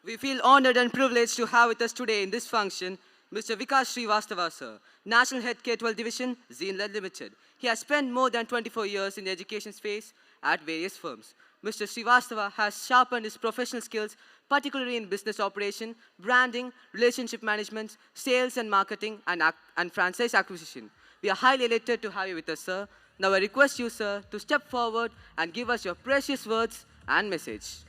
We feel honored and privileged to have with us today in this function Mr. Vikas Srivastava, sir, National Head K-12 Division, Zee Learn Limited. He has spent more than 24 years in the education space at various firms. Mr. Srivastava has sharpened his professional skills, particularly in business operation, branding, relationship management, sales and marketing, and franchise acquisition. We are highly elated to have you with us, sir. Now I request you, sir, to step forward and give us your precious words and message.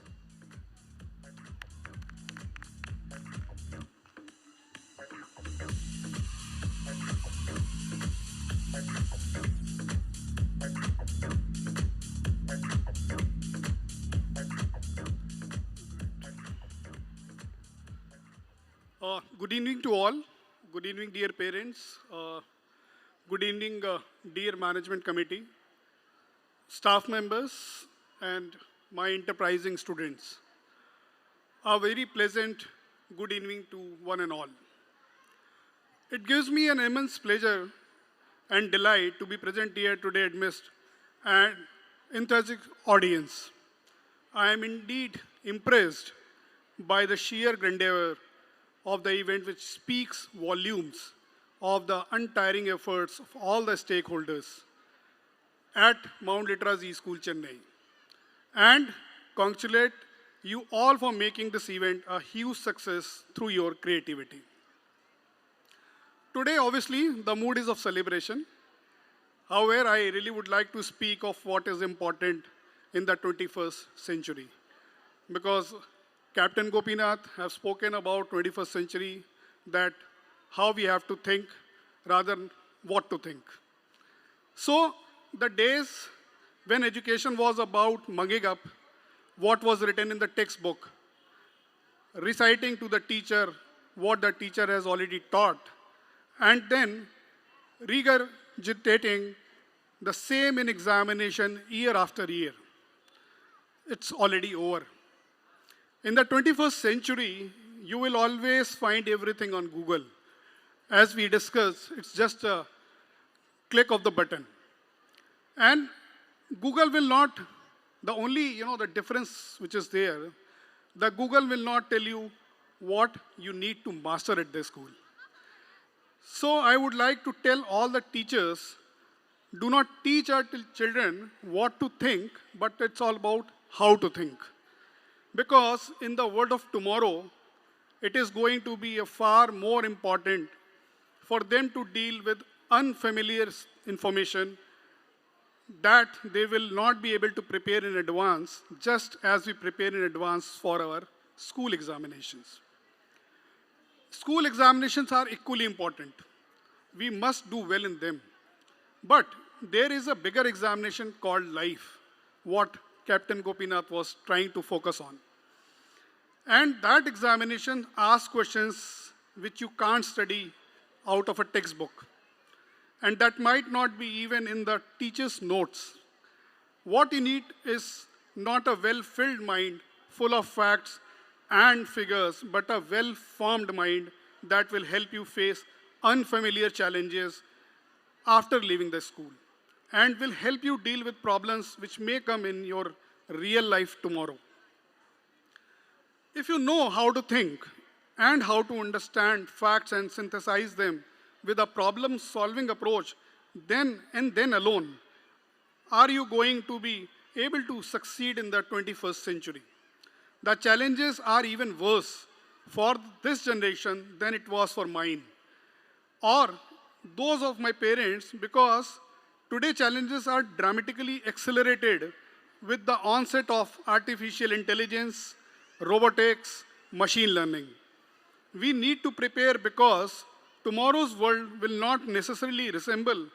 Good evening to all. Good evening, dear parents. Good evening, dear management committee, staff members, and my enterprising students. A very pleasant good evening to one and all. It gives me an immense pleasure and delight to be present here today amidst an enthusiastic audience. I am indeed impressed by the sheer grandeur of the event, which speaks volumes of the untiring efforts of all the stakeholders at Mount Litera Zee School, Chennai. And congratulate you all for making this event a huge success through your creativity. Today, obviously, the mood is of celebration. However, I really would like to speak of what is important in the 21st century. Because Captain Gopinath has spoken about 21st century, that how we have to think rather than what to think. So the days when education was about mugging up what was written in the textbook, reciting to the teacher what the teacher has already taught, and then regurgitating the same in examination year after year. It's already over. In the 21st century, you will always find everything on Google. As we discussed, it's just a click of the button. And Google will not, the only, the difference which is there, the Google will not tell you what you need to master at the school. So I would like to tell all the teachers, do not teach our children what to think, but it's all about how to think. Because in the world of tomorrow, it is going to be a far more important for them to deal with unfamiliar information that they will not be able to prepare in advance, just as we prepare in advance for our school examinations. School examinations are equally important. We must do well in them. But there is a bigger examination called life, what Captain Gopinath was trying to focus on. And that examination asks questions which you can't study out of a textbook. And that might not be even in the teacher's notes. What you need is not a well-filled mind full of facts and figures, but a well-formed mind that will help you face unfamiliar challenges after leaving the school, and will help you deal with problems which may come in your real life tomorrow. If you know how to think and how to understand facts and synthesize them with a problem-solving approach, then and then alone, are you going to be able to succeed in the 21st century. The challenges are even worse for this generation than it was for mine, or those of my parents, because today challenges are dramatically accelerated with the onset of artificial intelligence, robotics, machine learning. We need to prepare because tomorrow's world will not necessarily resemble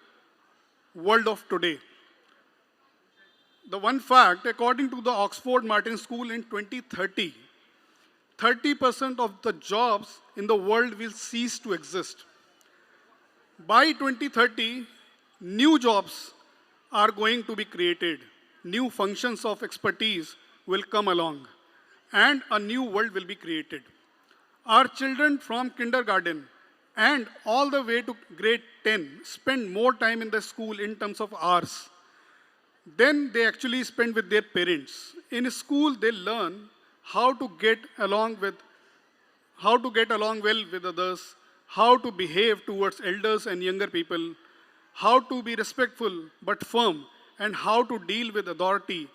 world of today. The one fact, according to the Oxford Martin School in 2030, 30% of the jobs in the world will cease to exist. By 2030, new jobs are going to be created. New functions of expertise will come along, and a new world will be created. Our children from kindergarten and all the way to grade 10 spend more time in the school in terms of hours than they actually spend with their parents. In school, they learn how to get along with how to get along well with others, how to behave towards elders and younger people, how to be respectful but firm, and how to deal with authority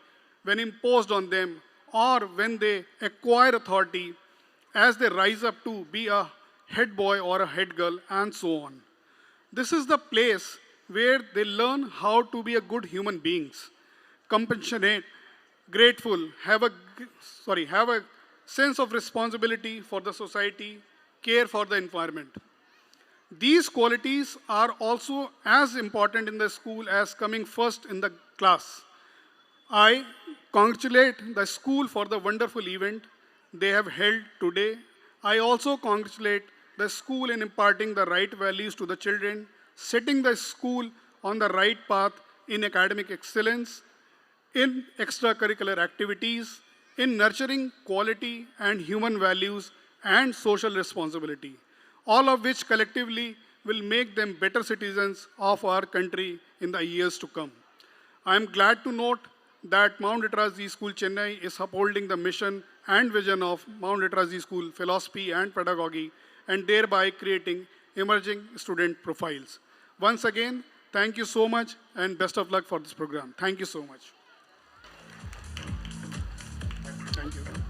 when imposed on them or when they acquire authority as they rise up to be a head boy or a head girl, and so on. This is the place where they learn how to be a good human beings, compassionate, grateful, have a sense of responsibility for the society, care for the environment. These qualities are also as important in the school as coming first in the class. I congratulate the school for the wonderful event they have held today. I also congratulate the school in imparting the right values to the children, setting the school on the right path in academic excellence, in extracurricular activities, in nurturing quality and human values and social responsibility, all of which collectively will make them better citizens of our country in the years to come. I am glad to note that Mount Litera Zee School Chennai is upholding the mission and vision of Mount Litera Zee School philosophy and pedagogy, and thereby creating emerging student profiles. Once again, thank you so much and best of luck for this program. Thank you so much. Thank you.